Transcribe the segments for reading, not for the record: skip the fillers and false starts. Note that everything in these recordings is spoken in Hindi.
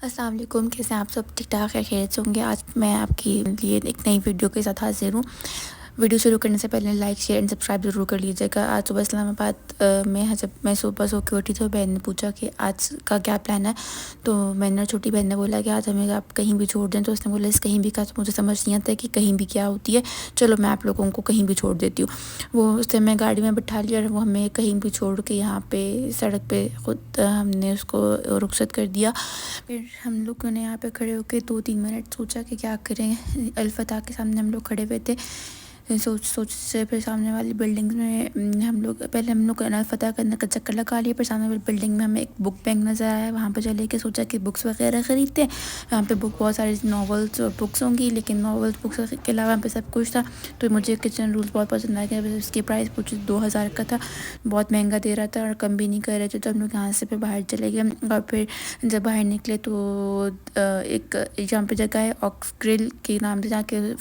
अस्सलाम वालेकुम, कैसे हैं आप सब? ठीक ठाक है, खैरियत से होंगे। आज मैं आपके लिए एक नई वीडियो के साथ हाजिर हूँ। वीडियो शुरू करने से पहले लाइक शेयर एंड सब्सक्राइब ज़रूर कर लीजिएगा। आज सुबह इस्लामाबाद में जब मैं सुबह सो के उठी तो बहन ने पूछा कि आज का क्या प्लान है। तो मैंने और छोटी बहन ने बोला कि आज हमें आप कहीं भी छोड़ दें। तो उसने बोला इस कहीं भी का तो मुझे समझ नहीं आता कि कहीं भी क्या होती है, चलो मैं आप लोगों को कहीं भी छोड़ देती हूँ। वो उससे मैं गाड़ी में बिठा लिया और वो हमें कहीं भी छोड़ के यहाँ पे सड़क पे ख़ुद हमने उसको रुखसत कर दिया। फिर हम लोगों ने यहाँ पे खड़े होकर 2-3 मिनट सोचा कि क्या करें। अल्फता के सामने हम लोग खड़े हुए थे। सोच से फिर सामने वाली बिल्डिंग में हम लोग अल्फता करने का चक्कर लगा लिया। फिर सामने वाली बिल्डिंग में हमें एक बुक बैंक नज़र आया। वहाँ पे चले के सोचा कि बुक्स वगैरह ख़रीदते हैं। यहाँ पे बहुत सारी नॉवेल्स और बुक्स होंगी, लेकिन नॉवेल्स बुक्स के अलावा यहाँ पे सब कुछ था। तो मुझे किचन रूल्स बहुत पसंद आ गया। इसकी प्राइस पूछी 2000 का था, बहुत महंगा दे रहा था और कम भी नहीं कर रहे थे। तो हम लोग यहाँ से फिर बाहर चले गए और फिर जब बाहर निकले तो एक यहाँ पे जगह है ऑक्स ग्रिल के नाम से, जहाँ के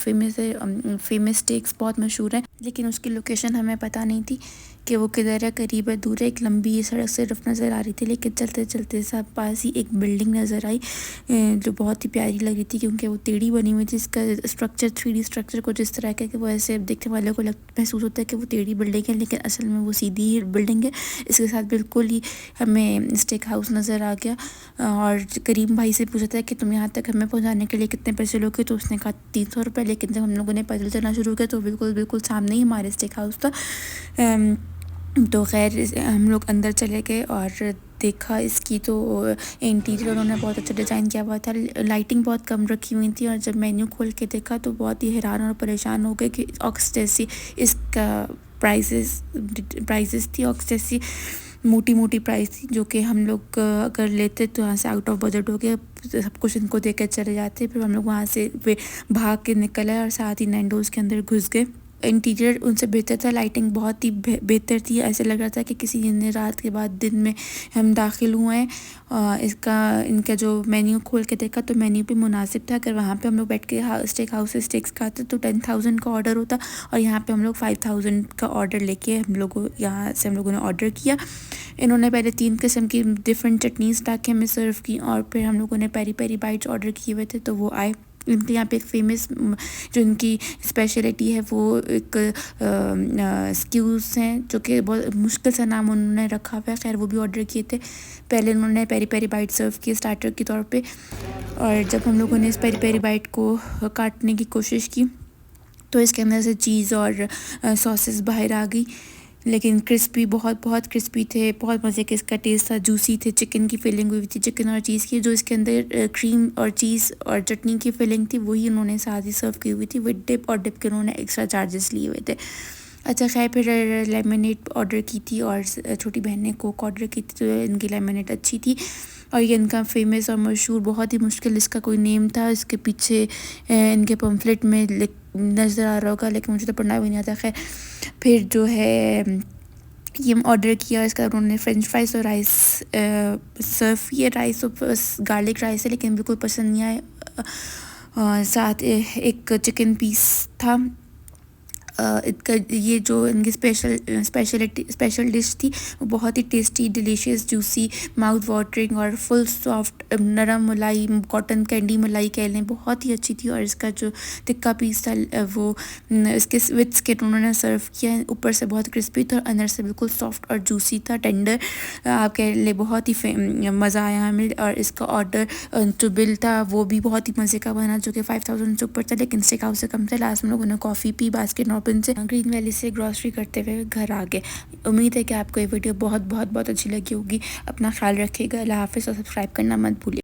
फेमस स्टेक्स बहुत मशहूर है, लेकिन उसकी लोकेशन हमें पता नहीं थी कि वो किधर है, करीब है, दूर है। एक लंबी सड़क सिर्फ नज़र आ रही थी, लेकिन चलते चलते सब पास ही एक बिल्डिंग नज़र आई जो बहुत ही प्यारी लग रही थी, क्योंकि वो टेढ़ी बनी हुई थी। इसका स्ट्रक्चर 3D स्ट्रक्चर कुछ इस तरह का कि वो ऐसे देखने वाले को महसूस होता है कि वो टेढ़ी बिल्डिंग है, लेकिन असल में वो सीधी ही बिल्डिंग है। इसके साथ बिल्कुल ही हमें स्टेक हाउस नज़र आ गया। और करीम भाई से पूछा था कि तुम यहाँ तक हमें पहुँचाने के लिए कितने पैसे लोगे, तो उसने कहा 300 रुपये। लेकिन जब हम लोगों ने पैदल चलना शुरू किया तो बिल्कुल सामने ही हमारे स्टेक हाउस था। तो खैर हम लोग अंदर चले गए और देखा इसकी तो इंटीरियर उन्होंने बहुत अच्छा डिज़ाइन किया हुआ था। लाइटिंग बहुत कम रखी हुई थी और जब मेन्यू खोल के देखा तो बहुत ही हैरान और परेशान हो गए कि ऑक्स जैसी इसका प्राइसेस थी। ऑक्स जैसी मोटी प्राइस थी, जो कि हम लोग अगर लेते तो यहाँ से आउट ऑफ बजट हो गया, सब कुछ इनको दे कर चले जाते। फिर हम लोग वहाँ से भाग के निकल आए और साथ ही नैंडोज़ के अंदर घुस गए। इंटीरियर उनसे बेहतर था, लाइटिंग बहुत ही बेहतर थी। ऐसे लग रहा था कि किसी दिन रात के बाद दिन में हम दाखिल हुए हैं। इनका जो मेन्यू खोल के देखा तो मेन्यू भी मुनासिब था। अगर वहाँ पे हम लोग बैठ के स्टेक हाउस से स्टेक्स खाते तो 10,000 का ऑर्डर होता, और यहाँ पे हम लोग 5,000 का ऑर्डर लेके हम लोगों ने ऑर्डर किया। इन्होंने पहले 3 किस्म की डिफरेंट चटनीज़ ला के हमें सर्व की और फिर हम लोगों ने पेरी पेरी बाइट्स ऑर्डर किए हुए थे, तो वो आए। इनके यहाँ पे एक फेमस जो इनकी स्पेशलिटी है वो एक स्क्यूज़ हैं, जो कि बहुत मुश्किल सा नाम उन्होंने रखा हुआ है। खैर वो भी ऑर्डर किए थे। पहले उन्होंने पेरी पेरी बाइट सर्व किए स्टार्टर के तौर पे, और जब हम लोगों ने इस पेरी पेरी बाइट को काटने की कोशिश की तो इसके अंदर से चीज़ और सॉसेस बाहर आ गई, लेकिन क्रिस्पी बहुत क्रिस्पी थे। बहुत मज़े के इसका टेस्ट था, जूसी थे, चिकन की फिलिंग हुई थी, चिकन और चीज़ की। जो इसके अंदर क्रीम और चीज़ और चटनी की फिलिंग थी वही उन्होंने साथ ही सर्व की हुई थी विद डिप, और डिप के उन्होंने एक्स्ट्रा चार्जेस लिए हुए थे। अच्छा खैर फिर लेमनेड ऑर्डर की थी और छोटी बहन ने कोक ऑर्डर की थी, तो इनकी लेमनेड अच्छी थी। और ये इनका फेमस और मशहूर, बहुत ही मुश्किल इसका कोई नेम था, इसके पीछे इनके पम्फलेट में नज़र आ रहा होगा, लेकिन मुझे तो पढ़ना भी नहीं आता। खैर फिर जो है ये ऑर्डर किया, इसका उन्होंने फ्रेंच फ्राइज़ और राइस सर्व किए। राइस तो बस गार्लिक राइस है, लेकिन बिल्कुल पसंद नहीं आए। साथ एक चिकन पीस था। इनका ये जो इनकी स्पेशल डिश थी वो बहुत ही tasty, delicious, juicy, mouth watering और फुल सॉफ्ट, नरम मलाई, कॉटन कैंडी मलाई कह लें, बहुत ही अच्छी थी। और इसका जो टिक्का पीस था वो इसके विद स्किन उन्होंने सर्व किया। ऊपर से बहुत क्रिस्पी था और अंदर से बिल्कुल सॉफ्ट और जूसी था, टेंडर। आप कह ले बहुत ही मज़ा आया हमें। और इसका ऑर्डर जो बिल था वो भी बहुत ही मज़े का बना, जो कि 5,000 से ऊपर था, लेकिन स्टेक हाउस से कम था। लास्ट में लोगों ने कॉफ़ी पी, बास्किन रॉबिन्स से ग्रीन वैली से ग्रॉसरी करते हुए घर आ गए। उम्मीद है कि आपको ये वीडियो बहुत अच्छी लगी होगी। अपना ख्याल रखिएगा। अल्लाह हाफ़िज़ और सब्सक्राइब करना मत भूलिए।